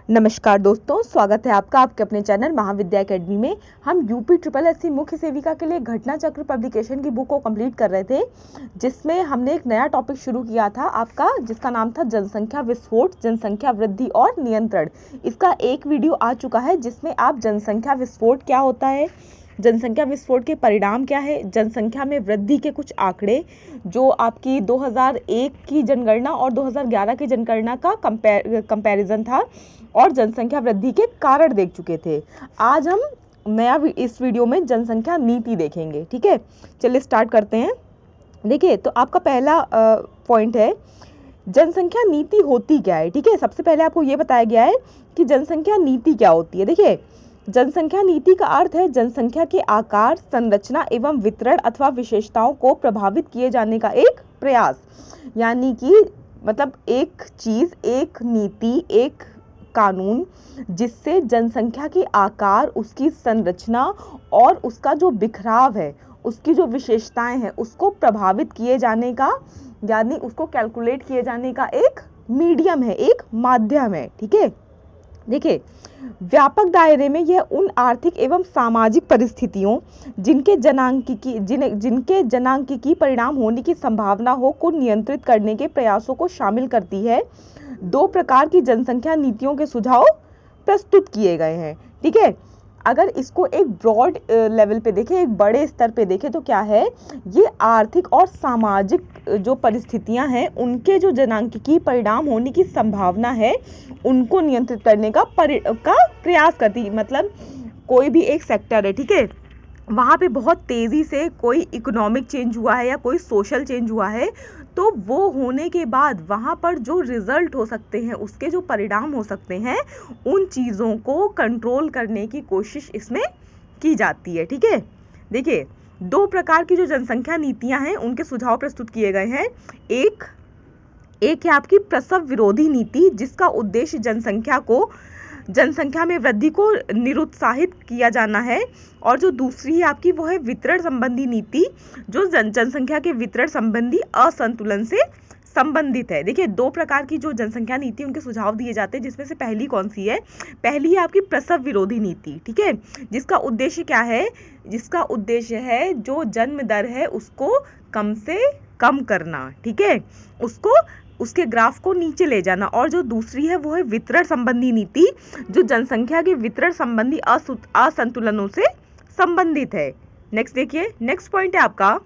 नमस्कार दोस्तों, स्वागत है आपका आपके अपने चैनल महाविद्या एकेडमी में। हम यूपी ट्रिपल एससी मुख्य सेविका के लिए घटना चक्र पब्लिकेशन की बुक को कंप्लीट कर रहे थे, जिसमें हमने एक नया टॉपिक शुरू किया था आपका, जिसका नाम था जनसंख्या विस्फोट, जनसंख्या वृद्धि और नियंत्रण। इसका एक वीडियो आ चुका है जिसमें आप जनसंख्या विस्फोट क्या होता है, जनसंख्या विस्फोट के परिणाम क्या है, जनसंख्या में वृद्धि के कुछ आंकड़े जो आपकी 2001 की जनगणना और 2011 की जनगणना का कंपैरिजन था, और जनसंख्या वृद्धि के कारण देख चुके थे। आज हम नया इस वीडियो में जनसंख्या नीति देखेंगे। ठीक है, चलिए स्टार्ट करते हैं। देखिए, तो आपका पहला पॉइंट है जनसंख्या नीति होती क्या है। ठीक है, सबसे पहले आपको ये बताया गया है कि जनसंख्या नीति क्या होती है। देखिए, जनसंख्या नीति का अर्थ है जनसंख्या के आकार, संरचना एवं वितरण अथवा विशेषताओं को प्रभावित किए जाने का एक प्रयास। यानी कि मतलब एक चीज, एक नीति, एक कानून जिससे जनसंख्या के आकार, उसकी संरचना और उसका जो बिखराव है, उसकी जो विशेषताएं हैं, उसको प्रभावित किए जाने का, यानी उसको कैलकुलेट किए जाने का एक मीडियम है, एक माध्यम है। ठीक है, देखिए, व्यापक दायरे में यह उन आर्थिक एवं सामाजिक परिस्थितियों जिनके जनांकिकी परिणाम होने की संभावना हो को नियंत्रित करने के प्रयासों को शामिल करती है। दो प्रकार की जनसंख्या नीतियों के सुझाव प्रस्तुत किए गए हैं। ठीक है, अगर इसको एक ब्रॉड लेवल पे देखें, एक बड़े स्तर पे देखें, तो क्या है, ये आर्थिक और सामाजिक जो परिस्थितियां हैं, उनके जो जनांकिकी परिणाम होने की संभावना है, उनको नियंत्रित करने का प्रयास करती है। मतलब कोई भी एक सेक्टर है, ठीक है, वहाँ पे बहुत तेज़ी से कोई इकोनॉमिक चेंज हुआ है या कोई सोशल चेंज हुआ है, तो वो होने के बाद वहाँ पर जो रिजल्ट हो सकते हैं, उसके जो परिणाम हो सकते हैं, उन चीज़ों को कंट्रोल करने की कोशिश इसमें की जाती है। ठीक है, देखिए, दो प्रकार की जो जनसंख्या नीतियाँ हैं, उनके सुझाव प्रस्तुत किए गए हैं। एक है आपकी प्रसव विरोधी नीति, जिसका उद्देश्य जनसंख्या में वृद्धि को निरुत्साहित किया जाना है, और जो दूसरी है आपकी, वो है वितरण संबंधी नीति, जो जनसंख्या के वितरण संबंधी असंतुलन से संबंधित है। देखिए, दो प्रकार की जो जनसंख्या नीति, उनके सुझाव दिए जाते हैं, जिसमें से पहली कौन सी है, पहली है आपकी प्रसव विरोधी नीति। ठीक है, जिसका उद्देश्य क्या है, जिसका उद्देश्य है जो जन्म दर है उसको कम से कम करना। ठीक है, उसके ग्राफ को नीचे ले जाना। और जो दूसरी है वो है वितरण संबंधी नीति, जो जनसंख्या के वितरण संबंधी असंतुलनों से संबंधित है। नेक्स्ट देखिए, नेक्स्ट पॉइंट है आपका,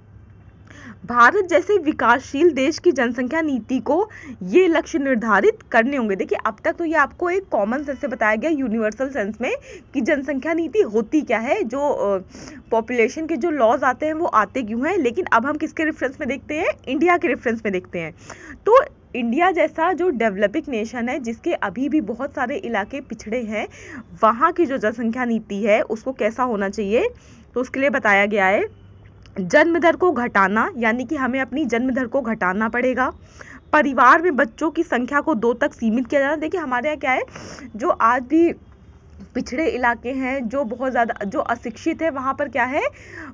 भारत जैसे विकासशील देश की जनसंख्या नीति को ये लक्ष्य निर्धारित करने होंगे। देखिए, अब तक तो ये आपको एक कॉमन सेंस से बताया गया, यूनिवर्सल सेंस में, कि जनसंख्या नीति होती क्या है, जो पॉपुलेशन के जो लॉज आते हैं वो आते क्यों हैं। लेकिन अब हम किसके रेफरेंस में देखते हैं, इंडिया के रेफरेंस में देखते हैं। तो इंडिया जैसा जो डेवलपिंग नेशन है, जिसके अभी भी बहुत सारे इलाके पिछड़े हैं, वहाँ की जो जनसंख्या नीति है उसको कैसा होना चाहिए, तो उसके लिए बताया गया है जन्म दर को घटाना, यानी कि हमें अपनी जन्म दर को घटाना पड़ेगा। परिवार में बच्चों की संख्या को 2 तक सीमित किया जाना। देखिए, हमारे यहाँ क्या है, जो आज भी पिछड़े इलाके हैं, जो बहुत ज़्यादा जो अशिक्षित है, वहाँ पर क्या है,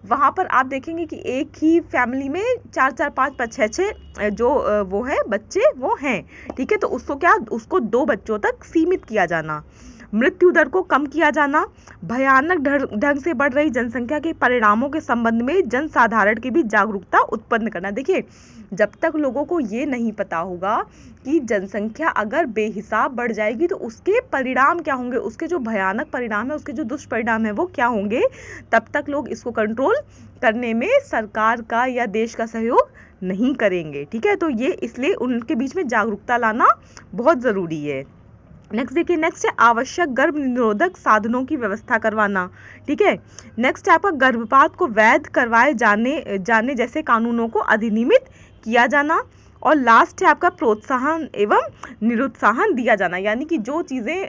वहाँ पर आप देखेंगे कि एक ही फैमिली में 4-4, 5-5, 6-6 जो वो है बच्चे वो हैं। ठीक है, तो उसको 2 बच्चों तक सीमित किया जाना। मृत्यु दर को कम किया जाना। भयानक ढंग से बढ़ रही जनसंख्या के परिणामों के संबंध में जनसाधारण की भी जागरूकता उत्पन्न करना। देखिए, जब तक लोगों को ये नहीं पता होगा कि जनसंख्या अगर बेहिसाब बढ़ जाएगी तो उसके परिणाम क्या होंगे, उसके जो भयानक परिणाम है, उसके जो दुष्परिणाम है वो क्या होंगे, तब तक लोग इसको कंट्रोल करने में सरकार का या देश का सहयोग नहीं करेंगे। ठीक है, तो ये इसलिए उनके बीच में जागरूकता लाना बहुत ज़रूरी है। नेक्स्ट देखिए, नेक्स्ट है आवश्यक गर्भ निरोधक साधनों की व्यवस्था करवाना। ठीक है, नेक्स्ट है आपका गर्भपात को वैध करवाए जाने जैसे कानूनों को अधिनियमित किया जाना। और लास्ट है आपका प्रोत्साहन एवं निरुत्साहन दिया जाना, यानी कि जो चीज़ें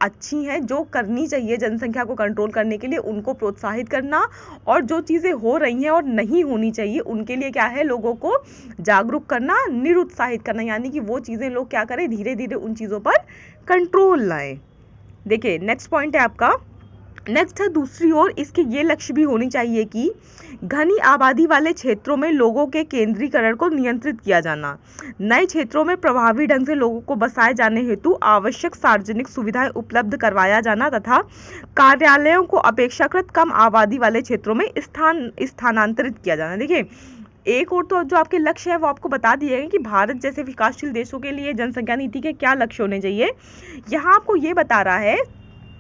अच्छी हैं, जो करनी चाहिए जनसंख्या को कंट्रोल करने के लिए, उनको प्रोत्साहित करना, और जो चीज़ें हो रही हैं और नहीं होनी चाहिए, उनके लिए क्या है, लोगों को जागरूक करना, निरुत्साहित करना, यानी कि वो चीज़ें लोग क्या करें, धीरे धीरे उन चीज़ों पर कंट्रोल लाएं। देखिए, नेक्स्ट पॉइंट है आपका नेक्स्ट है दूसरी ओर इसके ये लक्ष्य भी होनी चाहिए कि घनी आबादी वाले क्षेत्रों में लोगों के केंद्रीकरण को नियंत्रित किया जाना, नए क्षेत्रों में प्रभावी ढंग से लोगों को बसाए जाने हेतु आवश्यक सार्वजनिक सुविधाएं उपलब्ध करवाया जाना तथा कार्यालयों को अपेक्षाकृत कम आबादी वाले क्षेत्रों में स्थानांतरित किया जाना। देखिए, एक और तो जो आपके लक्ष्य है वो आपको बता दिए हैं कि भारत जैसे विकासशील देशों के लिए जनसंख्या नीति के क्या लक्ष्य होने चाहिए। यहाँ आपको ये बता रहा है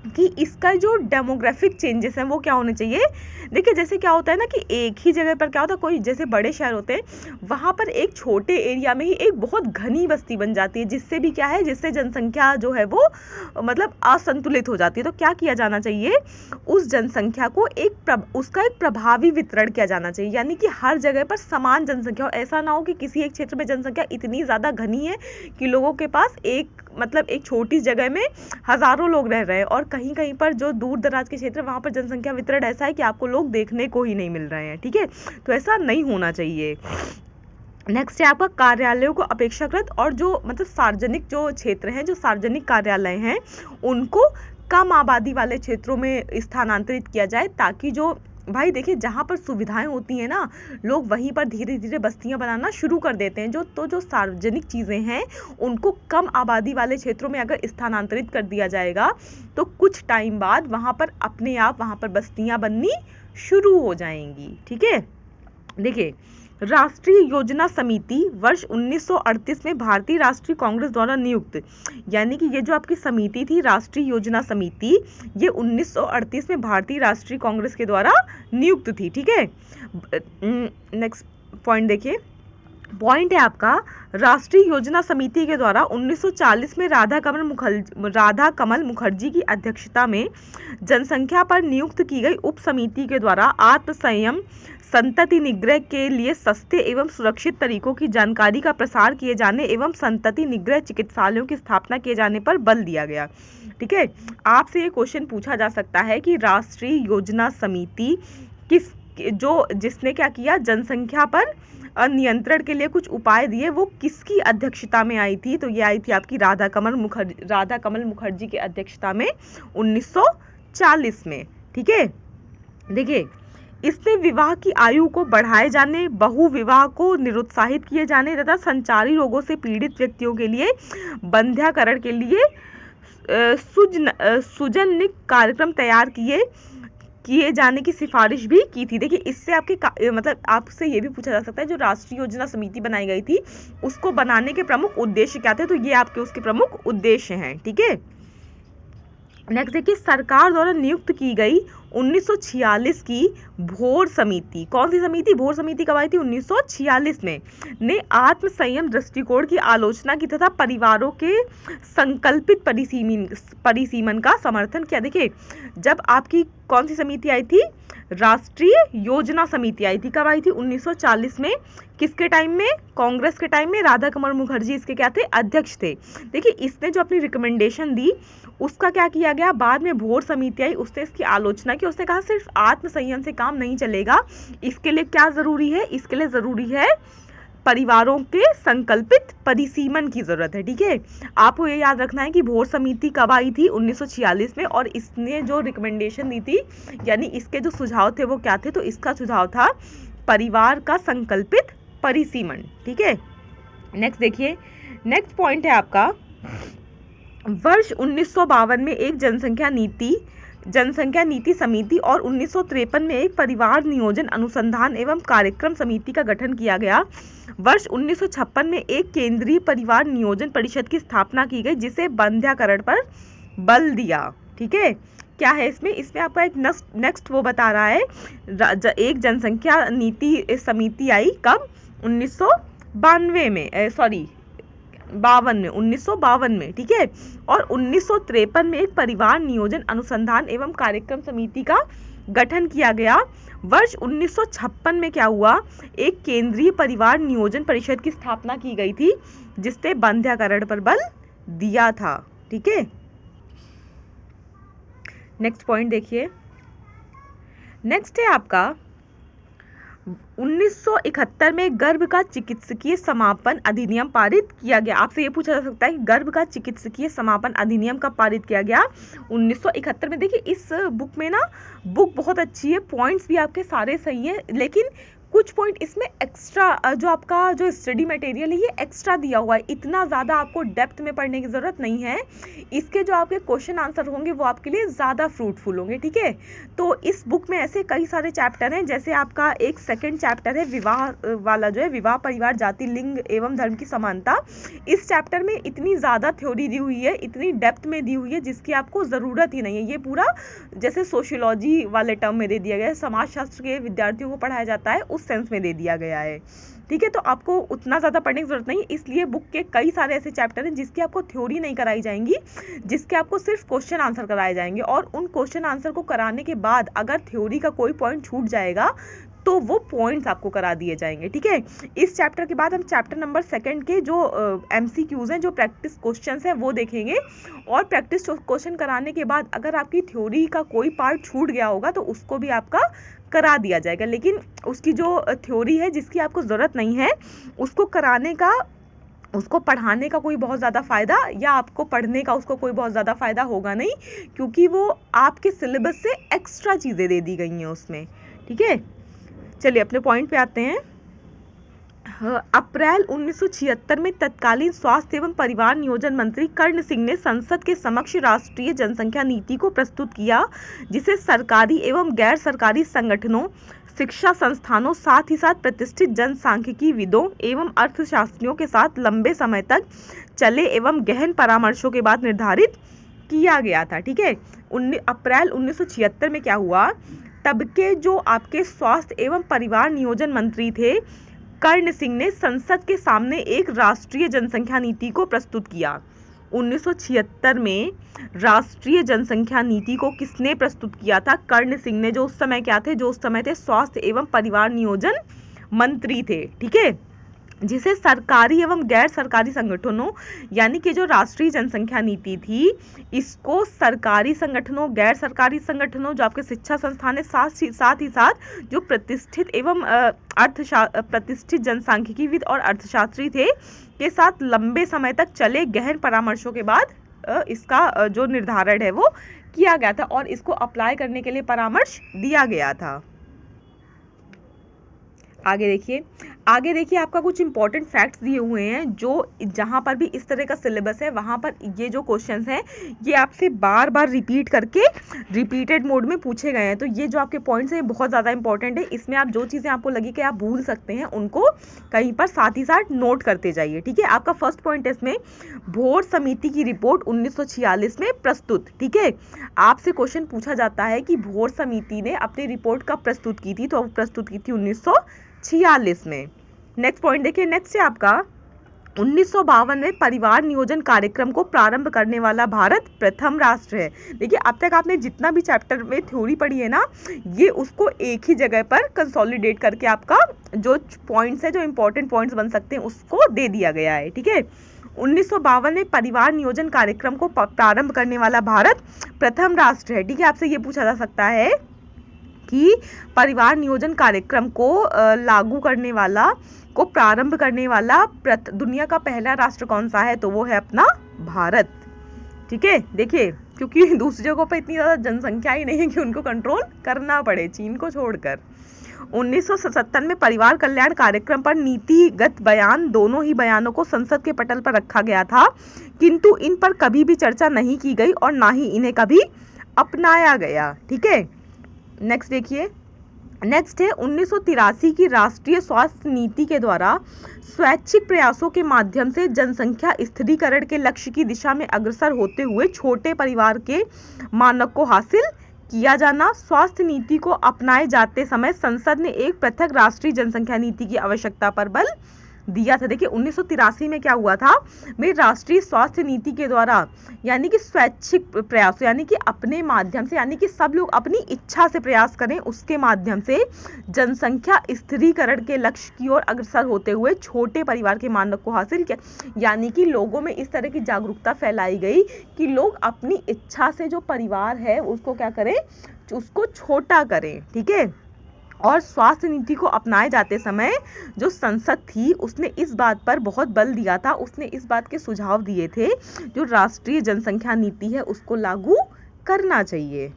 कि इसका जो डेमोग्राफिक चेंजेस हैं वो क्या होने चाहिए। देखिए, जैसे क्या होता है ना कि एक ही जगह पर क्या होता है, कोई जैसे बड़े शहर होते हैं वहाँ पर एक छोटे एरिया में ही एक बहुत घनी बस्ती बन जाती है, जिससे भी क्या है, जिससे जनसंख्या जो है वो मतलब असंतुलित हो जाती है। तो क्या किया जाना चाहिए, उस जनसंख्या को उसका एक प्रभावी वितरण किया जाना चाहिए, यानी कि हर जगह पर समान जनसंख्या हो। ऐसा ना हो कि किसी एक क्षेत्र में जनसंख्या इतनी ज़्यादा घनी है कि लोगों के पास एक छोटी जगह में हजारों लोग रह रहे हैं, और कहीं कहीं पर जो दूर दराज के क्षेत्र वहां पर जनसंख्या वितरण ऐसा है कि आपको लोग देखने को ही नहीं मिल रहे हैं। ठीक है, तो ऐसा नहीं होना चाहिए। नेक्स्ट है आपका कार्यालयों को अपेक्षाकृत और जो सार्वजनिक जो क्षेत्र हैं, जो सार्वजनिक कार्यालय हैं, उनको कम आबादी वाले क्षेत्रों में स्थानांतरित किया जाए, ताकि जो भाई देखिए जहाँ पर सुविधाएं होती हैं ना, लोग वहीं पर धीरे धीरे बस्तियां बनाना शुरू कर देते हैं। जो सार्वजनिक चीज़ें हैं उनको कम आबादी वाले क्षेत्रों में अगर स्थानांतरित कर दिया जाएगा तो कुछ टाइम बाद वहाँ पर अपने आप वहाँ पर बस्तियां बननी शुरू हो जाएंगी। ठीक है, देखिए, राष्ट्रीय योजना समिति वर्ष 1938 में भारतीय राष्ट्रीय कांग्रेस द्वारा नियुक्त, यानी कि ये जो आपकी समिति थी राष्ट्रीय योजना समिति, ये 1938 में भारतीय राष्ट्रीय कांग्रेस के द्वारा नियुक्त थी। ठीक है, नेक्स्ट पॉइंट देखिए, पॉइंट है आपका राष्ट्रीय योजना समिति के द्वारा 1940 में राधा कमल मुखर्जी की अध्यक्षता में जनसंख्या पर नियुक्त की गई उप समिति के द्वारा आत्म संयम संतति निग्रह के लिए सस्ते एवं सुरक्षित तरीकों की जानकारी का प्रसार किए जाने एवं संतति निग्रह चिकित्सालयों की स्थापना किए जाने पर बल दिया गया। ठीक है, आपसे ये क्वेश्चन पूछा जा सकता है कि राष्ट्रीय योजना समिति जिसने क्या किया, जनसंख्या पर नियंत्रण के लिए कुछ उपाय दिए, वो किसकी अध्यक्षता में आई थी। तो ये आई थी आपकी राधा कमल मुखर्जी की अध्यक्षता में 1940 में। ठीक है, देखिए, इसने विवाह की आयु को बढ़ाए जाने, बहु विवाह को निरुत्साहित किए जाने तथा संचारी रोगों से पीड़ित व्यक्तियों के लिए बंध्याकरण के लिए सुजनिक कार्यक्रम तैयार किए जाने की सिफारिश भी की थी। देखिए, इससे आपके आपसे ये भी पूछा जा सकता है जो राष्ट्रीय योजना समिति बनाई गई थी उसको बनाने के प्रमुख उद्देश्य क्या थे। तो ये आपके उसके प्रमुख उद्देश्य हैं। ठीक है, नेक्स्ट देखिए, सरकार द्वारा नियुक्त की गई 1946 की भोर समिति, कौन सी समिति, भोर समिति कब आई थी, 1946 में, ने आत्म संयम दृष्टिकोण की आलोचना की तथा परिवारों के संकल्पित परिसीमन का समर्थन किया। देखिए, जब आपकी कौन सी समिति आई थी, राष्ट्रीय योजना समिति आई थी, कब आई थी, 1940 में, किसके टाइम में, कांग्रेस के टाइम में, राधा कमल मुखर्जी इसके क्या थे, अध्यक्ष थे। देखिए, इसने जो अपनी रिकमेंडेशन दी उसका क्या किया गया, बाद में भोर समिति आई, उसने इसकी आलोचना की, उसने कहा सिर्फ आत्म संयम से काम नहीं चलेगा, इसके लिए क्या जरूरी है, इसके लिए जरूरी है परिवारों के संकल्पित परिसीमन की जरूरत है। ठीक है, आपको ये याद रखना है कि भोर समिति कब आई थी, 1946 में, और इसने जो रिकमेंडेशन दी थी यानी इसके जो सुझाव थे वो क्या थे, तो इसका सुझाव था परिवार का संकल्पित परिसीमन। ठीक है, नेक्स्ट देखिए, नेक्स्ट पॉइंट है आपका वर्ष 1952 में एक जनसंख्या नीति समिति और 1953 में एक परिवार नियोजन अनुसंधान एवं कार्यक्रम समिति का गठन किया गया। वर्ष 1956 में एक केंद्रीय परिवार नियोजन परिषद की स्थापना की गई जिसे बंध्याकरण पर बल दिया। ठीक है, क्या है इसमें आपका एक नेक्स्ट वो बता रहा है, एक जनसंख्या नीति समिति आई कब, 1952 में। ठीक है, और 1953 में एक परिवार नियोजन अनुसंधान एवं कार्यक्रम समिति का गठन किया गया। वर्ष 1956 में क्या हुआ, एक केंद्रीय परिवार नियोजन परिषद की स्थापना की गई थी जिसने बंध्याकरण पर बल दिया था। ठीक है, नेक्स्ट पॉइंट देखिए, नेक्स्ट है आपका 1971 में गर्भ का चिकित्सकीय समापन अधिनियम पारित किया गया। आपसे ये पूछा जा सकता है कि गर्भ का चिकित्सकीय समापन अधिनियम कब पारित किया गया? 1971 में। देखिए इस बुक में ना, बुक बहुत अच्छी है, पॉइंट्स भी आपके सारे सही हैं, लेकिन कुछ पॉइंट इसमें एक्स्ट्रा, जो आपका जो स्टडी मटेरियल है ये एक्स्ट्रा दिया हुआ है, इतना ज़्यादा आपको डेप्थ में पढ़ने की ज़रूरत नहीं है। इसके जो आपके क्वेश्चन आंसर होंगे वो आपके लिए ज़्यादा फ्रूटफुल होंगे, ठीक है। तो इस बुक में ऐसे कई सारे चैप्टर हैं, जैसे आपका एक सेकंड चैप्टर है विवाह वाला, जो है विवाह, परिवार, जाति, लिंग एवं धर्म की समानता। इस चैप्टर में इतनी ज़्यादा थ्योरी दी हुई है, इतनी डेप्थ में दी हुई है, जिसकी आपको ज़रूरत ही नहीं है। ये पूरा जैसे सोशियोलॉजी वाले टर्म में दे दिया गया है, समाजशास्त्र के विद्यार्थियों को पढ़ाया जाता है उस सेंस में दे दिया गया है, ठीक है। तो आपको उतना ज़्यादा पढ़ने की जरूरत नहीं, इसलिए बुक के कई सारे ऐसे चैप्टर हैं जिसकी आपको थ्योरी नहीं कराई जाएंगी, जिसके आपको सिर्फ क्वेश्चन आंसर कराए जाएंगे, और उन क्वेश्चन आंसर को कराने के बाद अगर थ्योरी का कोई पॉइंट छूट जाएगा तो वो पॉइंट्स आपको करा दिए जाएंगे, ठीक है। इस चैप्टर के बाद हम चैप्टर नंबर 2 के जो MCQs हैं, जो प्रैक्टिस क्वेश्चंस हैं, वो देखेंगे, और प्रैक्टिस क्वेश्चन कराने के बाद अगर आपकी थ्योरी का कोई पार्ट छूट गया होगा तो उसको भी आपका करा दिया जाएगा, लेकिन उसकी जो थ्योरी है जिसकी आपको ज़रूरत नहीं है उसको कराने का, उसको पढ़ाने का कोई बहुत ज़्यादा फ़ायदा, या आपको पढ़ने का उसको कोई बहुत ज़्यादा फ़ायदा होगा नहीं, क्योंकि वो आपके सिलेबस से एक्स्ट्रा चीज़ें दे दी गई हैं उसमें, ठीक है। चलिए अपने पॉइंट पे आते हैं। अप्रैल 1976 में तत्कालीन स्वास्थ्य एवं परिवार नियोजन मंत्री कर्ण सिंह ने संसद के समक्ष राष्ट्रीय जनसंख्या नीति को प्रस्तुत किया, जिसे सरकारी एवं गैर सरकारी संगठनों, शिक्षा संस्थानों, साथ ही साथ प्रतिष्ठित जनसांख्यिकीविदों एवं अर्थशास्त्रियों के साथ लंबे समय तक चले एवं गहन परामर्शों के बाद निर्धारित किया गया था, ठीक है। अप्रैल 1976 में क्या हुआ, तब के जो आपके स्वास्थ्य एवं परिवार नियोजन मंत्री थे कर्ण सिंह ने संसद के सामने एक राष्ट्रीय जनसंख्या नीति को प्रस्तुत किया। 1976 में राष्ट्रीय जनसंख्या नीति को किसने प्रस्तुत किया था? कर्ण सिंह ने, जो उस समय क्या थे, जो उस समय थे स्वास्थ्य एवं परिवार नियोजन मंत्री थे, ठीक है। जिसे सरकारी एवं गैर सरकारी संगठनों, यानी कि जो राष्ट्रीय जनसंख्या नीति थी, इसको सरकारी संगठनों, गैर सरकारी संगठनों, जो आपके शिक्षा संस्थान है, साथ ही साथ जो प्रतिष्ठित एवं प्रतिष्ठित जनसांख्यिकीविद और अर्थशास्त्री थे, के साथ लंबे समय तक चले गहन परामर्शों के बाद इसका जो निर्धारण है वो किया गया था, और इसको अप्लाई करने के लिए परामर्श दिया गया था। आगे देखिए आपका कुछ इंपॉर्टेंट फैक्ट्स दिए हुए हैं, जो जहां पर भी इस तरह का सिलेबस है वहां पर ये जो क्वेश्चंस हैं ये आपसे बार बार रिपीट करके रिपीटेड मोड में पूछे गए हैं। तो ये जो आपके पॉइंट्स हैं बहुत ज़्यादा इंपॉर्टेंट है, इसमें आप जो चीज़ें आपको लगी कि आप भूल सकते हैं उनको कहीं पर साथ ही साथ नोट करते जाइए, ठीक है। आपका फर्स्ट पॉइंट है इसमें भोर समिति की रिपोर्ट 1946 में प्रस्तुत, ठीक है। आपसे क्वेश्चन पूछा जाता है कि भोर समिति ने अपनी रिपोर्ट कब प्रस्तुत की थी, तो प्रस्तुत की थी 1946 में। नेक्स्ट पॉइंट देखिए, नेक्स्ट है आपका 1952 में परिवार नियोजन कार्यक्रम को प्रारंभ करने वाला भारत प्रथम राष्ट्र है। देखिए अब तक आपने जितना भी चैप्टर में थ्योरी पढ़ी है ना, ये उसको एक ही जगह पर कंसोलिडेट करके आपका जो पॉइंट्स है, जो इंपॉर्टेंट पॉइंट्स बन सकते हैं, उसको दे दिया गया है, ठीक है। 1952 में परिवार नियोजन कार्यक्रम को प्रारंभ करने वाला भारत प्रथम राष्ट्र है, ठीक है। आपसे ये पूछा जा सकता है कि परिवार नियोजन कार्यक्रम को लागू करने वाला, को प्रारंभ करने वाला दुनिया का पहला राष्ट्र कौन सा है, तो वो है अपना भारत, ठीक है। देखिए क्योंकि दूसरी जगहों पर इतनी ज़्यादा जनसंख्या ही नहीं है कि उनको कंट्रोल करना पड़े, चीन को छोड़कर। 1977 में परिवार कल्याण कार्यक्रम पर नीतिगत बयान, दोनों ही बयानों को संसद के पटल पर रखा गया था, किंतु इन पर कभी भी चर्चा नहीं की गई और ना ही इन्हें कभी अपनाया गया, ठीक है। नेक्स्ट देखिए, नेक्स्ट है 1983 की राष्ट्रीय स्वास्थ्य नीति के द्वारा स्वैच्छिक प्रयासों के माध्यम से जनसंख्या स्थिरीकरण के लक्ष्य की दिशा में अग्रसर होते हुए छोटे परिवार के मानक को हासिल किया जाना। स्वास्थ्य नीति को अपनाए जाते समय संसद ने एक पृथक राष्ट्रीय जनसंख्या नीति की आवश्यकता पर बल दिया था। देखिए 1983 में क्या हुआ था, में राष्ट्रीय स्वास्थ्य नीति के द्वारा, यानी कि स्वैच्छिक प्रयास, यानी कि अपने माध्यम से, यानी कि सब लोग अपनी इच्छा से प्रयास करें, उसके माध्यम से जनसंख्या स्थिरीकरण के लक्ष्य की ओर अग्रसर होते हुए छोटे परिवार के मानक को हासिल किया। यानी कि लोगों में इस तरह की जागरूकता फैलाई गई कि लोग अपनी इच्छा से जो परिवार है उसको क्या करें, उसको छोटा करें, ठीक है। और स्वास्थ्य नीति को अपनाए जाते समय जो संसद थी उसने इस बात पर बहुत बल दिया था, उसने इस बात के सुझाव दिए थे जो राष्ट्रीय जनसंख्या नीति है उसको लागू करना चाहिए।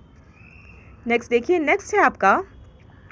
नेक्स्ट देखिए, नेक्स्ट है आपका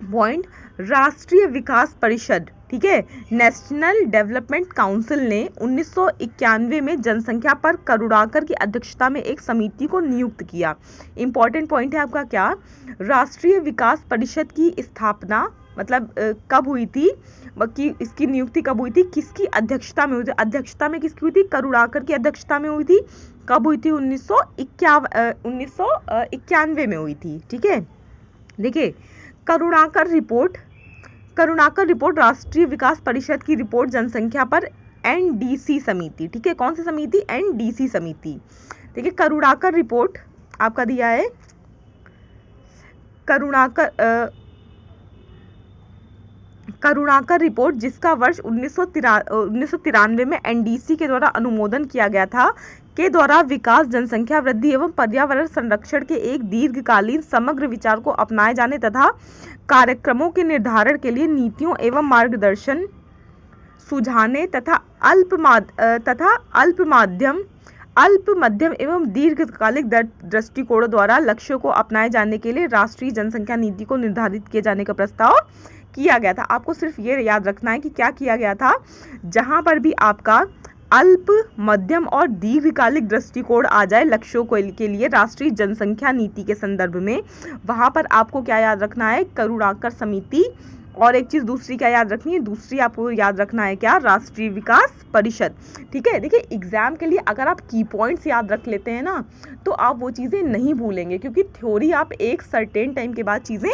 पॉइंट राष्ट्रीय विकास परिषद, ठीक है। नेशनल डेवलपमेंट काउंसिल ने 1991 में जनसंख्या पर करुणाकर की अध्यक्षता में एक समिति को नियुक्त किया। इंपॉर्टेंट पॉइंट है आपका क्या, राष्ट्रीय विकास परिषद की स्थापना मतलब कब हुई थी, कि इसकी नियुक्ति कब हुई थी, किसकी अध्यक्षता में हुई थी, अध्यक्षता में किसकी हुई थी, करुणाकर की अध्यक्षता में हुई थी। कब हुई थी, 1991 में हुई थी, ठीक है। देखिए करुणाकर रिपोर्ट राष्ट्रीय विकास परिषद की रिपोर्ट जनसंख्या पर एनडीसी समिति, ठीक है। कौन सी समिति, एनडीसी समिति। देखिए करुणाकर रिपोर्ट आपका दिया है, करुणाकर रिपोर्ट जिसका वर्ष 1993 में एनडीसी के द्वारा अनुमोदन किया गया था, के द्वारा विकास, जनसंख्या वृद्धि एवं पर्यावरण संरक्षण के एक दीर्घकालीन समग्र विचार को अपनाए जाने तथा कार्यक्रमों के निर्धारण के लिए नीतियों एवं मार्गदर्शन सुझाने तथा अल्प मध्यम एवं दीर्घकालिक दृष्टिकोणों द्वारा लक्ष्यों को अपनाए जाने के लिए राष्ट्रीय जनसंख्या नीति को निर्धारित किए जाने का प्रस्ताव किया गया था। आपको सिर्फ ये याद रखना है कि क्या किया गया था, जहां पर भी आपका अल्प, मध्यम और दीर्घकालिक दृष्टिकोण आ जाए लक्ष्यों के लिए राष्ट्रीय जनसंख्या नीति के संदर्भ में, वहां पर आपको क्या याद रखना है, करुणाकर समिति। और एक चीज दूसरी क्या याद रखनी है, दूसरी आपको याद रखना है क्या, राष्ट्रीय विकास परिषद, ठीक है। देखिए एग्जाम के लिए अगर आप की पॉइंट्स याद रख लेते हैं ना तो आप वो चीजें नहीं भूलेंगे, क्योंकि थ्योरी आप एक सर्टेन टाइम के बाद चीजें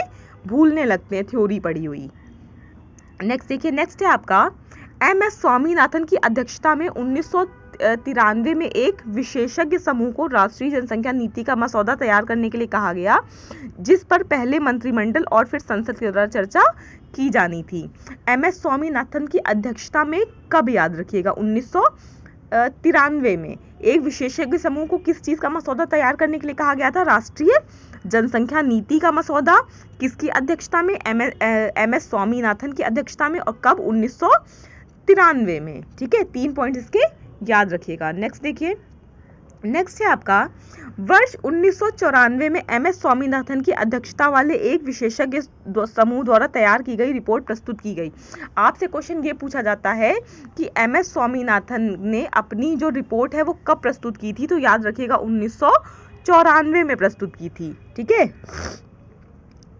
भूलने लगते हैं थ्योरी पढ़ी हुई। नेक्स्ट देखिए, नेक्स्ट है आपका एमएस स्वामीनाथन की अध्यक्षता में 1993 में एक विशेषज्ञ समूह को राष्ट्रीय जनसंख्या नीति का मसौदा तैयार करने के लिए कहा गया, जिस पर पहले मंत्रिमंडल और फिर संसद के द्वारा चर्चा की जानी थी। एमएस स्वामीनाथन की अध्यक्षता में कब, याद रखिएगा, 1993 में एक विशेषज्ञ समूह को किस चीज का मसौदा तैयार करने के लिए कहा गया था, राष्ट्रीय जनसंख्या नीति का मसौदा। किसकी अध्यक्षता में, एमएस स्वामीनाथन की अध्यक्षता में, और कब, 1993 में, ठीक है। 3 पॉइंट इसके याद रखिएगा। नेक्स्ट देखिए, नेक्स्ट है आपका वर्ष 1994 में एमएस स्वामीनाथन की अध्यक्षता वाले एक विशेषज्ञ समूह द्वारा तैयार की गई रिपोर्ट प्रस्तुत की गई। आपसे क्वेश्चन ये पूछा जाता है कि एमएस स्वामीनाथन ने अपनी जो रिपोर्ट है वो कब प्रस्तुत की थी, तो याद रखिएगा 1994 में प्रस्तुत की थी, ठीक है।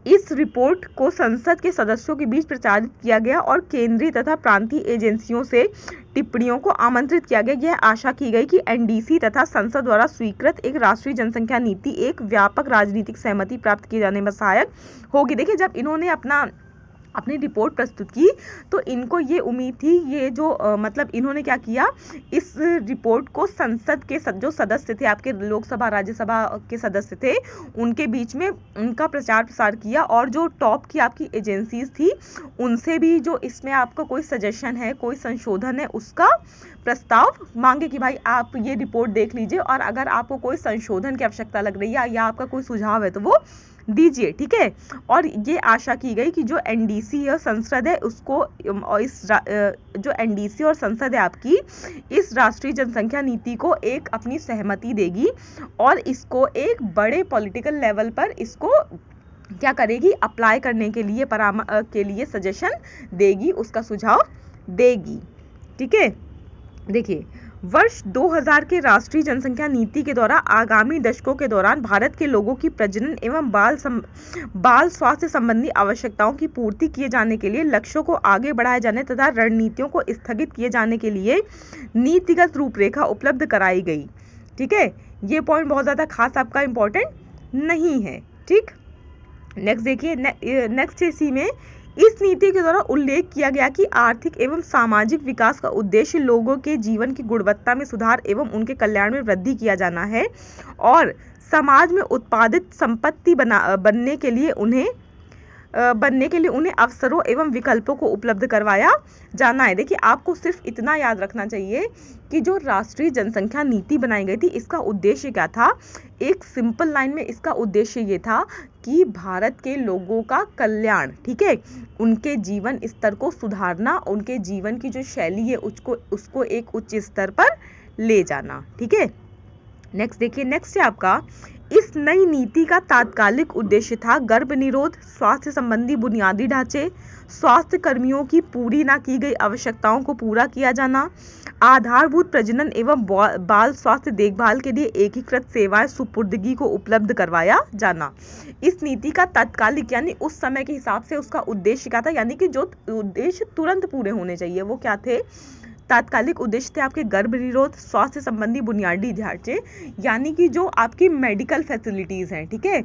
इस रिपोर्ट को संसद के सदस्यों के बीच प्रचारित किया गया और केंद्रीय तथा प्रांतीय एजेंसियों से टिप्पणियों को आमंत्रित किया गया। यह आशा की गई कि एनडीसी तथा संसद द्वारा स्वीकृत एक राष्ट्रीय जनसंख्या नीति एक व्यापक राजनीतिक सहमति प्राप्त किए जाने में सहायक होगी। देखिए जब इन्होंने अपनी रिपोर्ट प्रस्तुत की तो इनको ये उम्मीद थी, ये जो मतलब इन्होंने क्या किया, इस रिपोर्ट को संसद के जो सदस्य थे, आपके लोकसभा राज्यसभा के सदस्य थे, उनके बीच में उनका प्रचार प्रसार किया, और जो टॉप की आपकी एजेंसीज थी उनसे भी जो इसमें आपका कोई सजेशन है, कोई संशोधन है, उसका प्रस्ताव मांगे कि भाई आप ये रिपोर्ट देख लीजिए और अगर आपको कोई संशोधन की आवश्यकता लग रही है या आपका कोई सुझाव है तो वो दीजिए, ठीक है। और ये आशा की गई कि जो एनडीसी और संसद है उसको, जो एनडीसी और संसद है आपकी, इस राष्ट्रीय जनसंख्या नीति को एक अपनी सहमति देगी और इसको एक बड़े पॉलिटिकल लेवल पर इसको क्या करेगी, अप्लाई करने के लिए सजेशन देगी, उसका सुझाव देगी, ठीक है। देखिए वर्ष 2000 के राष्ट्रीय जनसंख्या नीति के द्वारा आगामी दशकों के दौरान भारत के लोगों की प्रजनन एवं बाल स्वास्थ्य संबंधी आवश्यकताओं की पूर्ति किए जाने के लिए लक्ष्यों को आगे बढ़ाए जाने तथा रणनीतियों को स्थगित किए जाने के लिए नीतिगत रूपरेखा उपलब्ध कराई गई, ठीक है। ये पॉइंट बहुत ज्यादा खास आपका इंपॉर्टेंट नहीं है, ठीक। नेक्स्ट देखिए, नेक्स्ट इसी में इस नीति के द्वारा उल्लेख किया गया कि आर्थिक एवं सामाजिक विकास का उद्देश्य लोगों के जीवन की गुणवत्ता में सुधार एवं उनके कल्याण में वृद्धि किया जाना है और समाज में उत्पादित संपत्ति बनने के लिए उन्हें बनने के लिए उन्हें अवसरों एवं विकल्पों को उपलब्ध करवाया जाना है। देखिए आपको सिर्फ इतना याद रखना चाहिए कि जो राष्ट्रीय जनसंख्या नीति बनाई गई थी इसका उद्देश्य क्या था। एक सिंपल लाइन में इसका उद्देश्य ये था कि भारत के लोगों का कल्याण, ठीक है, उनके जीवन स्तर को सुधारना, उनके जीवन की जो शैली है उसको एक उच्च स्तर पर ले जाना, ठीक है। नेक्स्ट देखिए, नेक्स्ट है आपका, इस नई नीति का तात्कालिक उद्देश्य था गर्भ निरोध, स्वास्थ्य संबंधी बुनियादी ढांचे, स्वास्थ्य कर्मियों की पूरी ना की गई आवश्यकताओं को पूरा किया जाना, आधारभूत प्रजनन एवं बाल स्वास्थ्य देखभाल के लिए एकीकृत सेवाएं सुपुर्दगी को उपलब्ध करवाया जाना। इस नीति का तात्कालिक यानी उस समय के हिसाब से उसका उद्देश्य क्या था, यानी कि जो उद्देश्य तुरंत पूरे होने चाहिए वो क्या थे। तात्कालिक उद्देश्य थे आपके गर्भ निरोध, स्वास्थ्य संबंधी बुनियादी ढांचे, यानी कि जो आपकी मेडिकल फैसिलिटीज हैं, ठीक है,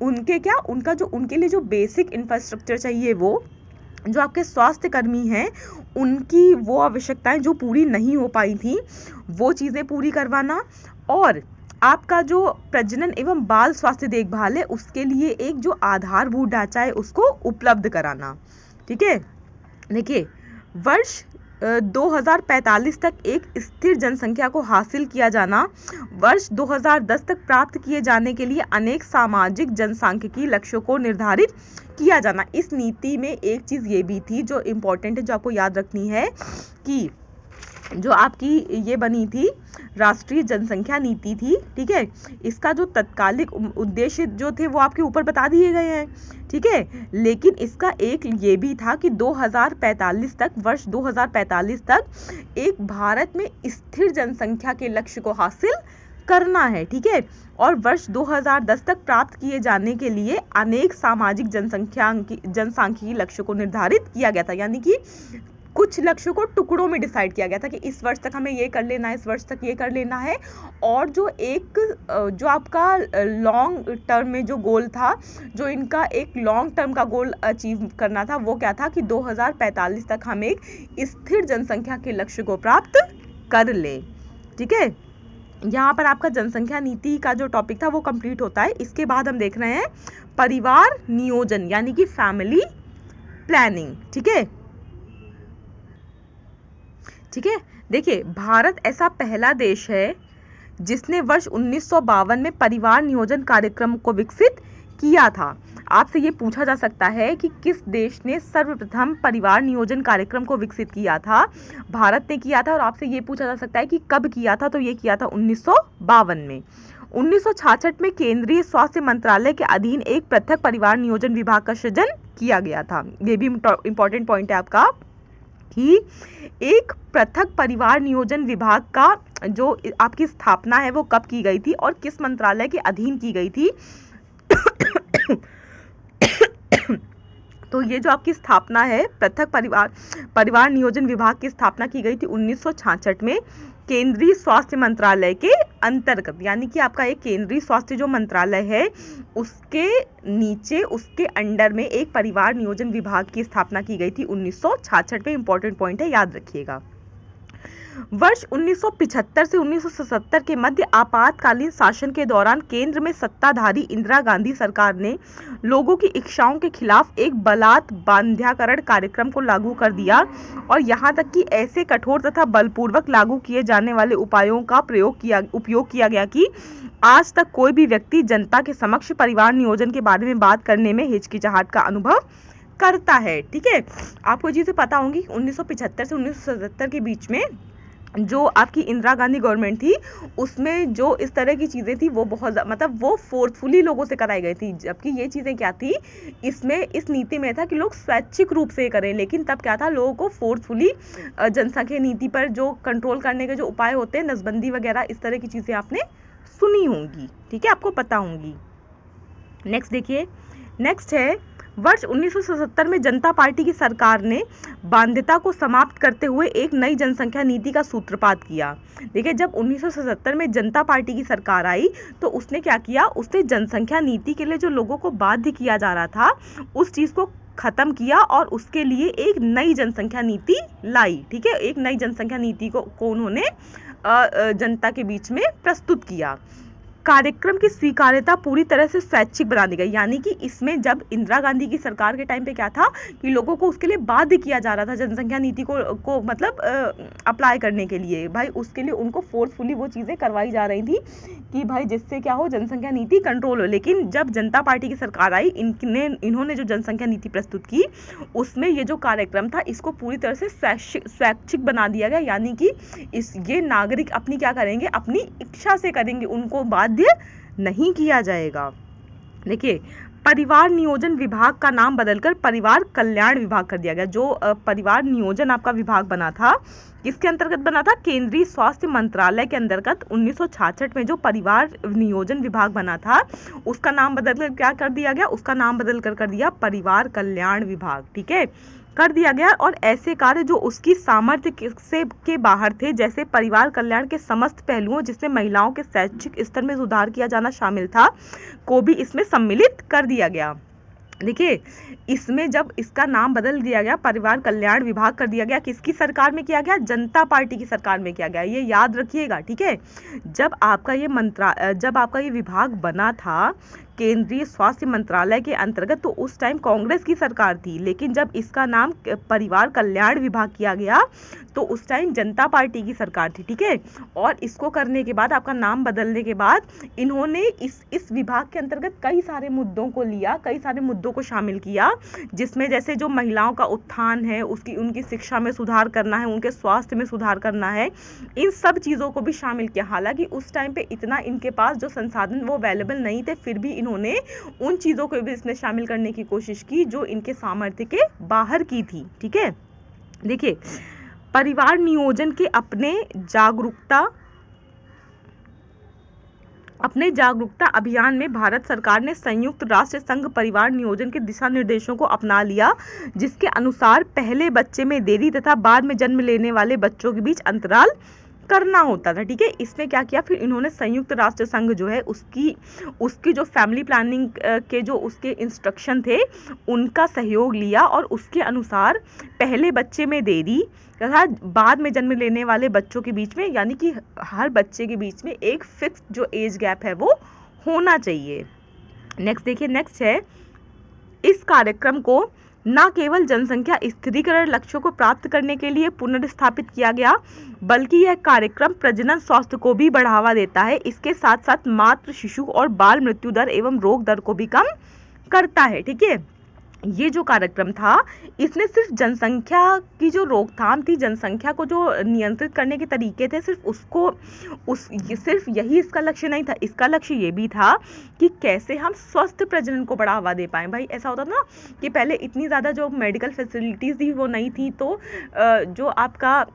उनके क्या, उनका जो उनके लिए जो बेसिक इंफ्रास्ट्रक्चर चाहिए, वो जो आपके स्वास्थ्य कर्मी हैं उनकी वो आवश्यकताएं जो पूरी नहीं हो पाई थी वो चीज़ें पूरी करवाना, और आपका जो प्रजनन एवं बाल स्वास्थ्य देखभाल है उसके लिए एक जो आधारभूत ढांचा है उसको उपलब्ध कराना, ठीक है। देखिए वर्ष 2045 तक एक स्थिर जनसंख्या को हासिल किया जाना, वर्ष 2010 तक प्राप्त किए जाने के लिए अनेक सामाजिक जनसांख्यिकीय लक्ष्यों को निर्धारित किया जाना। इस नीति में एक चीज़ ये भी थी जो इम्पोर्टेंट है, जो आपको याद रखनी है, कि जो आपकी ये बनी थी राष्ट्रीय जनसंख्या नीति थी, ठीक है, इसका जो तत्कालिक उद्देश्य जो थे वो आपके ऊपर बता दिए गए हैं, ठीक है, लेकिन इसका एक ये भी था कि 2045 तक, वर्ष 2045 तक एक भारत में स्थिर जनसंख्या के लक्ष्य को हासिल करना है, ठीक है, और वर्ष 2010 तक प्राप्त किए जाने के लिए अनेक सामाजिक जनसांख्यिकीय लक्ष्य को निर्धारित किया गया था, यानी कि कुछ लक्ष्यों को टुकड़ों में डिसाइड किया गया था कि इस वर्ष तक हमें ये कर लेना है, इस वर्ष तक ये कर लेना है, और जो आपका लॉन्ग टर्म में जो गोल था, जो इनका एक लॉन्ग टर्म का गोल अचीव करना था, वो क्या था कि 2045 तक हम एक स्थिर जनसंख्या के लक्ष्य को प्राप्त कर ले, ठीक है। यहाँ पर आपका जनसंख्या नीति का जो टॉपिक था वो कंप्लीट होता है। इसके बाद हम देख रहे हैं परिवार नियोजन यानी कि फैमिली प्लानिंग, ठीक है, ठीक है। देखिए भारत ऐसा पहला देश है जिसने वर्ष 1952 में परिवार नियोजन कार्यक्रम को विकसित किया था। आपसे ये पूछा जा सकता है कि किस देश ने सर्वप्रथम परिवार नियोजन कार्यक्रम को विकसित किया था। भारत ने किया था, और आपसे ये पूछा जा सकता है कि कब किया था, तो ये किया था 1952 में। 1966 में केंद्रीय स्वास्थ्य मंत्रालय के अधीन एक पृथक परिवार नियोजन विभाग का सृजन किया गया था। ये भी इंपॉर्टेंट पॉइंट है आपका कि एक पृथक परिवार नियोजन विभाग का जो आपकी स्थापना है वो कब की गई थी और किस मंत्रालय के अधीन की गई थी। तो ये जो आपकी स्थापना है पृथक परिवार नियोजन विभाग की स्थापना की गई थी 1966 में केंद्रीय स्वास्थ्य मंत्रालय के अंतर्गत, यानी कि आपका एक केंद्रीय स्वास्थ्य जो मंत्रालय है उसके नीचे, उसके अंडर में एक परिवार नियोजन विभाग की स्थापना की गई थी 1966 में। इंपॉर्टेंट पॉइंट है, याद रखिएगा। वर्ष 1975 से 1977 के मध्य आपातकालीन शासन के दौरान केंद्र में सत्ताधारी इंदिरा गांधी सरकार ने लोगों की इच्छाओं के खिलाफ एक बलात् बांध्याकरण कार्यक्रम को लागू कर दिया, और यहां तक कि ऐसे कठोर तथा बलपूर्वक लागू किए जाने वाले उपायों का उपयोग किया गया कि आज तक कोई भी व्यक्ति जनता के समक्ष परिवार नियोजन के बारे में बात करने में हिचकिचाहट का अनुभव करता है, ठीक है। आपको चीजें पता होंगी 1975 से 1977 के बीच में जो आपकी इंदिरा गांधी गवर्नमेंट थी उसमें जो इस तरह की चीज़ें थी वो बहुत मतलब वो फोर्सफुली लोगों से कराई गई थी, जबकि ये चीज़ें क्या थी, इसमें इस नीति में था कि लोग स्वैच्छिक रूप से करें, लेकिन तब क्या था, लोगों को फोर्सफुली जनसंख्या नीति पर जो कंट्रोल करने के जो उपाय होते हैं, नसबंदी वगैरह, इस तरह की चीज़ें आपने सुनी होंगी, ठीक है, आपको पता होंगी। नेक्स्ट देखिए, नेक्स्ट है वर्ष 1977 में जनता पार्टी की सरकार ने बाध्यता को समाप्त करते हुए एक नई जनसंख्या नीति का सूत्रपात किया। देखिए जब 1977 में जनता पार्टी की सरकार आई तो उसने क्या किया, उसने जनसंख्या नीति के लिए जो लोगों को बाध्य किया जा रहा था उस चीज़ को खत्म किया और उसके लिए एक नई जनसंख्या नीति लाई, ठीक है। एक नई जनसंख्या नीति को उन्होंने जनता के बीच में प्रस्तुत किया। कार्यक्रम की स्वीकार्यता पूरी तरह से स्वैच्छिक बना दी गई, यानी कि इसमें जब इंदिरा गांधी की सरकार के टाइम पे क्या था कि लोगों को उसके लिए बाध्य किया जा रहा था जनसंख्या नीति को मतलब अप्लाई करने के लिए, भाई उसके लिए उनको फोर्सफुली वो चीज़ें करवाई जा रही थी कि भाई जिससे क्या हो, जनसंख्या नीति कंट्रोल हो। लेकिन जब जनता पार्टी की सरकार आई, इन्होंने जो जनसंख्या नीति प्रस्तुत की उसमें ये जो कार्यक्रम था इसको पूरी तरह से स्वैच्छिक बना दिया गया, यानी कि ये नागरिक अपनी क्या करेंगे, अपनी इच्छा से करेंगे, उनको बाध्य नहीं किया जाएगा। देखिए, परिवार नियोजन विभाग का नाम बदलकर परिवार कल्याण विभाग कर दिया गया। जो परिवार नियोजन आपका विभाग बना था, किसके अंतर्गत बना था? केंद्रीय स्वास्थ्य मंत्रालय के अंतर्गत 1966 में जो परिवार नियोजन विभाग बना था उसका नाम बदलकर क्या कर दिया गया? उसका नाम बदलकर कर दिया परिवार कल्याण विभाग, ठीक है, कर दिया गया। और ऐसे कार्य जो उसकी सामर्थ्य से के बाहर थे, जैसे परिवार कल्याण के समस्त पहलुओं जिसमें महिलाओं के शैक्षिक स्तर में सुधार किया जाना शामिल था, को भी इसमें सम्मिलित कर दिया गया। देखिए, इसमें जब इसका नाम बदल दिया गया, परिवार कल्याण विभाग कर दिया गया, किसकी सरकार में किया गया? जनता पार्टी की सरकार में किया गया, ये याद रखिएगा, ठीक है। जब आपका ये विभाग बना था केंद्रीय स्वास्थ्य मंत्रालय के अंतर्गत, तो उस टाइम कांग्रेस की सरकार थी, लेकिन जब इसका नाम परिवार कल्याण विभाग किया गया तो उस टाइम जनता पार्टी की सरकार थी, ठीक है। और इसको करने के बाद, आपका नाम बदलने के बाद, इन्होंने इस विभाग के अंतर्गत कई सारे मुद्दों को लिया, कई सारे मुद्दों को शामिल किया, जिसमें जैसे जो महिलाओं का उत्थान है, उनकी शिक्षा में सुधार करना है, उनके स्वास्थ्य में सुधार करना है, इन सब चीज़ों को भी शामिल किया। हालांकि उस टाइम पे इतना इनके पास जो संसाधन वो अवेलेबल नहीं थे, फिर भी इन्होंने उन चीज़ों को भी इसमें शामिल करने की कोशिश की जो इनके सामर्थ्य के बाहर की थी, ठीक है। देखिए, परिवार नियोजन के अपने जागरूकता अभियान में भारत सरकार ने संयुक्त राष्ट्र संघ परिवार नियोजन के दिशा निर्देशों को अपना लिया, जिसके अनुसार पहले बच्चे में देरी तथा बाद में जन्म लेने वाले बच्चों के बीच अंतराल करना होता था, ठीक है। इसमें क्या किया, फिर इन्होंने संयुक्त राष्ट्र संघ जो है उसकी जो फैमिली प्लानिंग के जो उसके इंस्ट्रक्शन थे उनका सहयोग लिया, और उसके अनुसार पहले बच्चे में देरी तथा बाद में जन्म लेने वाले बच्चों के बीच में, यानी कि हर बच्चे के बीच में एक फिक्स जो एज गैप है वो होना चाहिए। नेक्स्ट देखिए, नेक्स्ट है, इस कार्यक्रम को न केवल जनसंख्या स्थिरीकरण लक्ष्यों को प्राप्त करने के लिए पुनर्स्थापित किया गया, बल्कि यह कार्यक्रम प्रजनन स्वास्थ्य को भी बढ़ावा देता है। इसके साथ साथ मातृ, शिशु और बाल मृत्यु दर एवं रोग दर को भी कम करता है, ठीक है। ये जो कार्यक्रम था इसने सिर्फ जनसंख्या की जो रोकथाम थी, जनसंख्या को जो नियंत्रित करने के तरीके थे, सिर्फ यही इसका लक्ष्य नहीं था। इसका लक्ष्य ये भी था कि कैसे हम स्वस्थ प्रजनन को बढ़ावा दे पाएं। भाई ऐसा होता ना कि पहले इतनी ज़्यादा जो मेडिकल फैसिलिटीज़ थी वो नहीं थी, तो जो आपका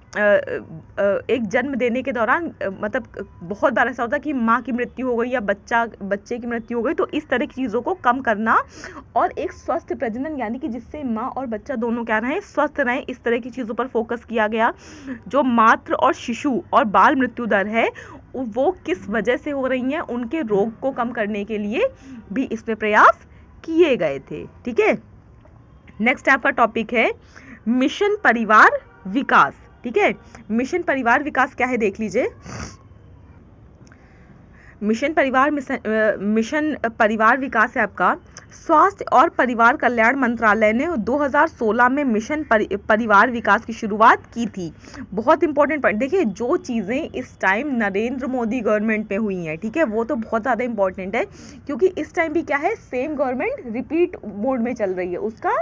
एक जन्म देने के दौरान मतलब बहुत बार ऐसा होता कि माँ की मृत्यु हो गई या बच्चे की मृत्यु हो गई, तो इस तरह की चीज़ों को कम करना और एक स्वस्थ प्रजनन, यानी कि जिससे माँ और बच्चा दोनों क्या रहें, स्वस्थ रहें, इस तरह की चीज़ों पर फोकस किया गया। जो मातृ और शिशु और बाल मृत्यु दर है वो किस वजह से हो रही हैं, उनके रोग को कम करने के लिए भी इसमें प्रयास किए गए थे, ठीक है। नेक्स्ट आपका टॉपिक है मिशन परिवार विकास, ठीक है। मिशन परिवार विकास क्या है देख लीजिए। मिशन परिवार विकास है आपका स्वास्थ्य और परिवार कल्याण मंत्रालय ने 2016 में मिशन परिवार विकास की शुरुआत की थी। बहुत इंपॉर्टेंट पॉइंट देखिए, जो चीज़ें इस टाइम नरेंद्र मोदी गवर्नमेंट में हुई हैं, ठीक है, वो तो बहुत ज़्यादा इंपॉर्टेंट है, क्योंकि इस टाइम भी क्या है, सेम गवर्नमेंट रिपीट मोड में चल रही है, उसका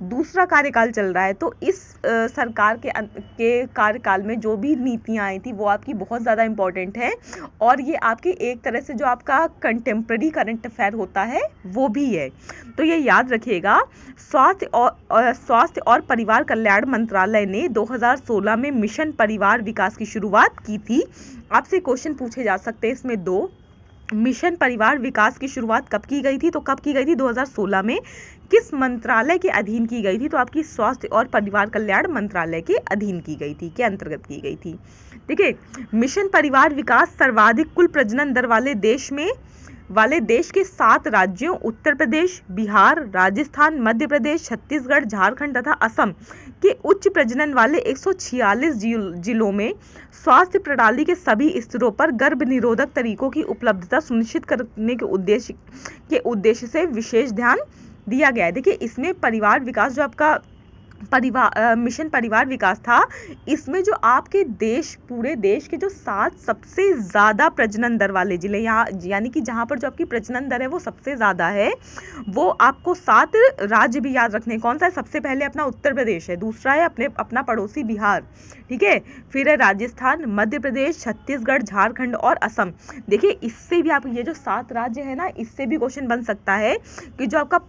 दूसरा कार्यकाल चल रहा है। तो इस सरकार के कार्यकाल में जो भी नीतियाँ आई थी वो आपकी बहुत ज़्यादा इंपॉर्टेंट है, और ये आपकी एक तरह से जो आपका कंटेम्प्रेरी करंट अफेयर होता है वो भी है। तो ये याद रखिएगा, स्वास्थ्य और परिवार कल्याण मंत्रालय ने 2016 में मिशन परिवार विकास की शुरुआत की थी। आपसे क्वेश्चन पूछे जा सकते हैं इसमें दो, मिशन परिवार विकास की शुरुआत कब की गई थी, तो कब की गई थी, 2016 में। किस मंत्रालय के अधीन की गई थी, तो आपकी स्वास्थ्य और परिवार कल्याण मंत्रालय के अधीन की गई थी, के अंतर्गत की गई थी। देखिए, मिशन परिवार विकास सर्वाधिक कुल प्रजनन दर वाले देश में वाले देश के 7 राज्यों उत्तर प्रदेश, बिहार, राजस्थान, मध्य प्रदेश, छत्तीसगढ़, झारखंड तथा असम के उच्च प्रजनन वाले 146 जिलों में स्वास्थ्य प्रणाली के सभी स्तरों पर गर्भ निरोधक तरीकों की उपलब्धता सुनिश्चित करने के उद्देश्य से विशेष ध्यान दिया गया है। देखिए इसमें परिवार विकास, जो आपका मिशन परिवार विकास था, इसमें जो आपके पूरे देश के जो 7 सबसे ज्यादा प्रजनन दर वाले जिले, यहाँ यानी कि जहाँ पर जो आपकी प्रजनन दर है वो सबसे ज्यादा है, वो आपको 7 राज्य भी याद रखने। कौन सा है? सबसे पहले अपना उत्तर प्रदेश है, दूसरा है अपना पड़ोसी बिहार, ठीक है, फिर है राजस्थान, मध्य प्रदेश, छत्तीसगढ़, झारखंड और असम। देखिए इससे भी आप ये जो 7 राज्य है ना, इससे भी क्वेश्चन बन सकता है कि जो आपका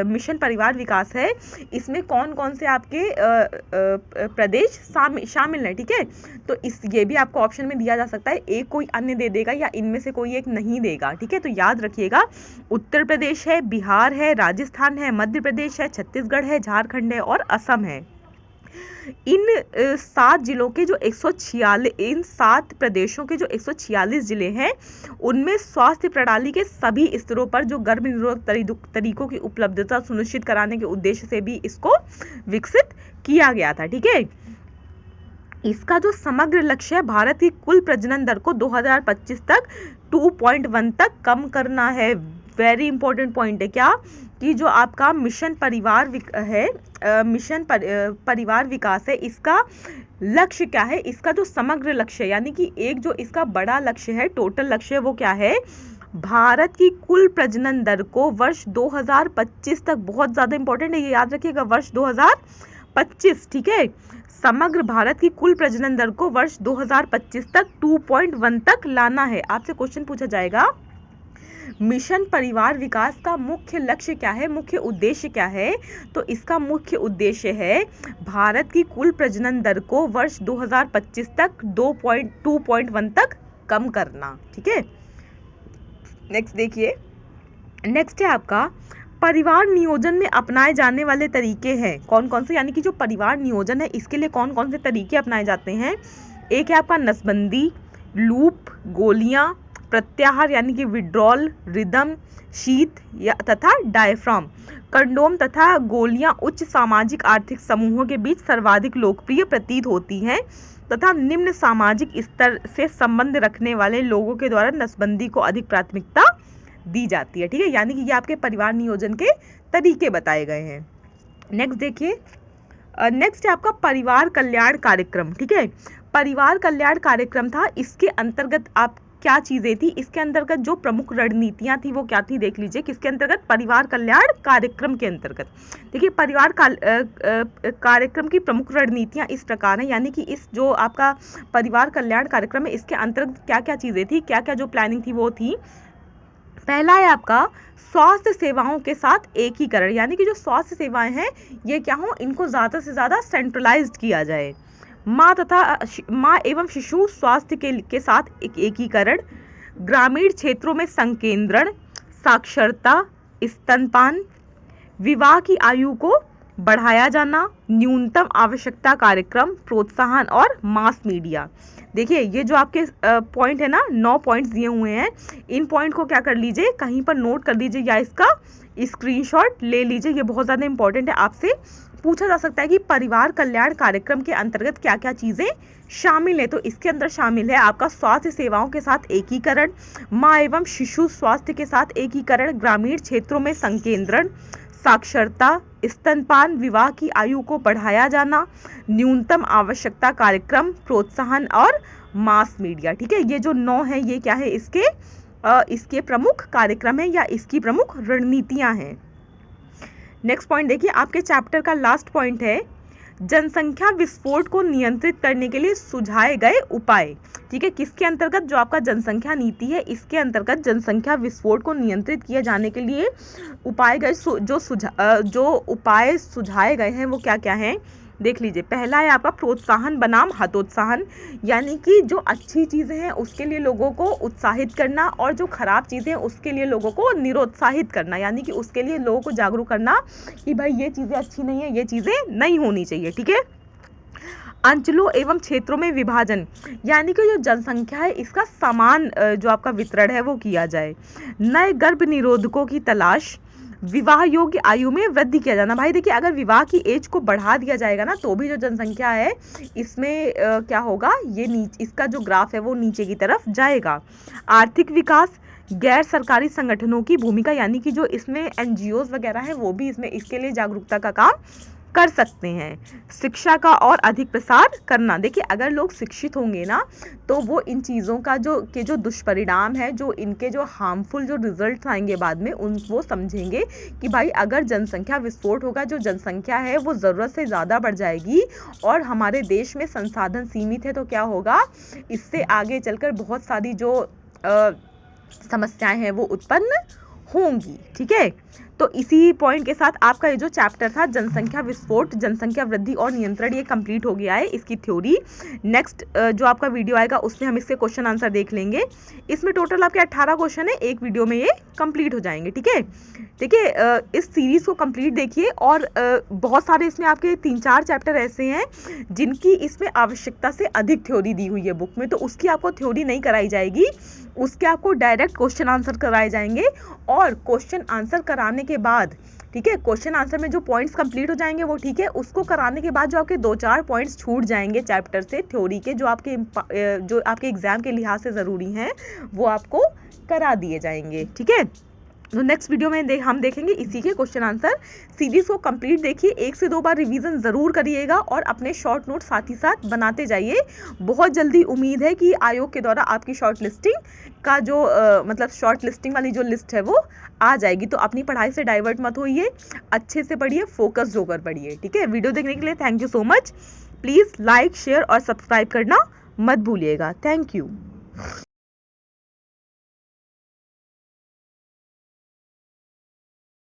मिशन परिवार विकास है, इसमें कौन कौन से आपके प्रदेश शामिल है, ठीक है। तो ये भी आपको ऑप्शन में दिया जा सकता है, एक कोई अन्य दे देगा या इनमें से कोई एक नहीं देगा, ठीक है। तो याद रखिएगा, उत्तर प्रदेश है, बिहार है, राजस्थान है, मध्य प्रदेश है, छत्तीसगढ़ है, झारखंड है और असम है। इन 7 जिलों के जो 146, इन 7 प्रदेशों के जो 146 जिले हैं, उनमें स्वास्थ्य प्रणाली के सभी स्तरों पर जो गर्भ निरोधक तरीकों की उपलब्धता सुनिश्चित कराने के उद्देश्य से भी इसको विकसित किया गया था, ठीक है। इसका जो समग्र लक्ष्य है, भारत की कुल प्रजनन दर को 2025 तक 2.1 तक कम करना है। वेरी इंपॉर्टेंट पॉइंट है क्या, कि जो आपका मिशन परिवार विकास है, इसका लक्ष्य क्या है, इसका जो समग्र लक्ष्य है, यानी कि एक जो इसका बड़ा लक्ष्य है, टोटल लक्ष्य है, वो क्या है, भारत की कुल प्रजनन दर को वर्ष 2025 तक, बहुत ज्यादा इंपॉर्टेंट है ये याद रखिएगा, वर्ष 2025, ठीक है, समग्र भारत की कुल प्रजनन दर को वर्ष 2025 तक 2.1 तक लाना है। आपसे क्वेश्चन पूछा जाएगा, मिशन परिवार विकास का मुख्य लक्ष्य क्या है, मुख्य उद्देश्य क्या है, तो इसका मुख्य उद्देश्य है भारत की कुल प्रजनन दर को वर्ष 2025 तक 2.1 तक कम करना, ठीक है। नेक्स्ट देखिए, नेक्स्ट है आपका परिवार नियोजन में अपनाए जाने वाले तरीके हैं, कौन कौन से, यानी कि जो परिवार नियोजन है इसके लिए कौन कौन से तरीके अपनाए जाते हैं। एक है आपका नसबंदी, लूप, गोलियां, प्रत्याहार यानी कि विड्रॉल, रिदम, शीत तथा डायफ्राम। कंडोम तथा गोलियां उच्च सामाजिक आर्थिक समूहों के बीच सर्वाधिक लोकप्रिय प्रतीत होती हैं तथा निम्न सामाजिक स्तर से संबंध रखने वाले लोगों के द्वारा नसबंदी को अधिक प्राथमिकता दी जाती है, ठीक है। यानी कि ये आपके परिवार नियोजन के तरीके बताए गए हैं। नेक्स्ट देखिए, नेक्स्ट है आपका परिवार कल्याण कार्यक्रम, ठीक है। परिवार कल्याण कार्यक्रम था, इसके अंतर्गत आप क्या चीजें थी, इसके अंतर्गत जो प्रमुख रणनीतियां थी वो क्या थी, देख लीजिए किसके अंतर्गत, परिवार कल्याण कार्यक्रम के अंतर्गत। देखिए परिवार कार्यक्रम की प्रमुख रणनीतियां इस प्रकार हैं, यानी कि इस जो आपका परिवार कल्याण कार्यक्रम है इसके अंतर्गत क्या क्या चीजें थी, क्या क्या जो प्लानिंग थी वो थी। पहला है आपका स्वास्थ्य सेवाओं के साथ एकीकरण, यानी कि जो स्वास्थ्य सेवाएं हैं ये क्या हो, इनको ज्यादा से ज्यादा सेंट्रलाइज्ड किया जाए। माँ एवं शिशु स्वास्थ्य के साथ एकीकरण, ग्रामीण क्षेत्रों में संकेंद्रण, साक्षरता, स्तनपान, विवाह की आयु को बढ़ाया जाना, न्यूनतम आवश्यकता कार्यक्रम, प्रोत्साहन और मास मीडिया। देखिए ये जो आपके पॉइंट है ना, 9 पॉइंट्स दिए हुए हैं, इन पॉइंट को क्या कर लीजिए, कहीं पर नोट कर लीजिए या इसका स्क्रीनशॉट ले लीजिए, ये बहुत ज़्यादा इंपॉर्टेंट है। आपसे पूछा जा सकता है कि परिवार कल्याण कार्यक्रम के अंतर्गत क्या क्या चीज़ें शामिल है, तो इसके अंदर शामिल है आपका स्वास्थ्य सेवाओं के साथ एकीकरण, माँ एवं शिशु स्वास्थ्य के साथ एकीकरण, ग्रामीण क्षेत्रों में संकेंद्रण, साक्षरता, स्तनपान, विवाह की आयु को बढ़ाया जाना, न्यूनतम आवश्यकता कार्यक्रम, प्रोत्साहन और मास मीडिया, ठीक है। ये जो 9 है ये क्या है, इसके प्रमुख कार्यक्रम है या इसकी प्रमुख रणनीतियां हैं। नेक्स्ट पॉइंट देखिए, आपके चैप्टर का लास्ट पॉइंट है जनसंख्या विस्फोट को नियंत्रित करने के लिए सुझाए गए उपाय, ठीक है। किसके अंतर्गत, जो आपका जनसंख्या नीति है इसके अंतर्गत जनसंख्या विस्फोट को नियंत्रित किए जाने के लिए जो उपाय सुझाए गए हैं वो क्या क्या हैं, देख लीजिए। पहला है आपका प्रोत्साहन बनाम हतोत्साहन, यानी कि जो अच्छी चीज़ें हैं उसके लिए लोगों को उत्साहित करना और जो खराब चीज़ें हैं उसके लिए लोगों को निरुत्साहित करना, यानी कि उसके लिए लोगों को जागरूक करना कि भाई ये चीज़ें अच्छी नहीं है, ये चीज़ें नहीं होनी चाहिए, ठीक है। अंचलों एवं क्षेत्रों में विभाजन, यानी कि जो जनसंख्या है इसका समान जो आपका वितरण है वो किया जाए। नए गर्भ निरोधकों की तलाश, विवाह योग्य आयु में वृद्धि किया जाना। भाई देखिए, अगर विवाह की एज को बढ़ा दिया जाएगा ना तो भी जो जनसंख्या है इसमें क्या होगा, ये इसका जो ग्राफ है वो नीचे की तरफ जाएगा। आर्थिक विकास, गैर सरकारी संगठनों की भूमिका, यानी कि जो इसमें एनजीओज वगैरह हैं वो भी इसमें इसके लिए जागरूकता का काम कर सकते हैं। शिक्षा का और अधिक प्रसार करना, देखिए अगर लोग शिक्षित होंगे ना तो वो इन चीज़ों का जो दुष्परिणाम है, जो इनके जो हार्मफुल जो रिजल्ट आएंगे बाद में वो समझेंगे कि भाई अगर जनसंख्या विस्फोट होगा, जो जनसंख्या है वो ज़रूरत से ज़्यादा बढ़ जाएगी और हमारे देश में संसाधन सीमित है तो क्या होगा, इससे आगे चलकर बहुत सारी जो समस्याएं हैं वो उत्पन्न होंगी। ठीक है, तो इसी पॉइंट के साथ आपका ये जो चैप्टर था जनसंख्या विस्फोट, जनसंख्या वृद्धि और नियंत्रण, ये कंप्लीट हो गया है, इसकी थ्योरी। नेक्स्ट जो आपका वीडियो आएगा उसमें हम इसके क्वेश्चन आंसर देख लेंगे। इसमें टोटल आपके 18 क्वेश्चन है, एक वीडियो में ये कंप्लीट हो जाएंगे। ठीक है, देखिए इस सीरीज को कंप्लीट देखिए और बहुत सारे इसमें आपके 3-4 चैप्टर ऐसे हैं जिनकी इसमें आवश्यकता से अधिक थ्योरी दी हुई है बुक में, तो उसकी आपको थ्योरी नहीं कराई जाएगी, उसके आपको डायरेक्ट क्वेश्चन आंसर कराए जाएंगे। और क्वेश्चन आंसर कराने के बाद, ठीक है, क्वेश्चन आंसर में जो पॉइंट्स कंप्लीट हो जाएंगे वो ठीक है, उसको कराने के बाद जो आपके 2-4 पॉइंट्स छूट जाएंगे चैप्टर से थ्योरी के, जो आपके एग्जाम के लिहाज से ज़रूरी हैं वो आपको करा दिए जाएंगे। ठीक है, तो नेक्स्ट वीडियो में हम देखेंगे इसी के क्वेश्चन आंसर। सीरीज को कंप्लीट देखिए, 1 से 2 बार रिवीजन ज़रूर करिएगा और अपने शॉर्ट नोट साथ ही साथ बनाते जाइए। बहुत जल्दी उम्मीद है कि आयोग के द्वारा आपकी शॉर्ट लिस्टिंग का जो मतलब शॉर्ट लिस्टिंग वाली जो लिस्ट है वो आ जाएगी। तो अपनी पढ़ाई से डाइवर्ट मत होइए, अच्छे से पढ़िए, फोकस होकर पढ़िए। ठीक है, वीडियो देखने के लिए thank you so much. Please like, share और सब्सक्राइब करना मत भूलिएगा। Thank you.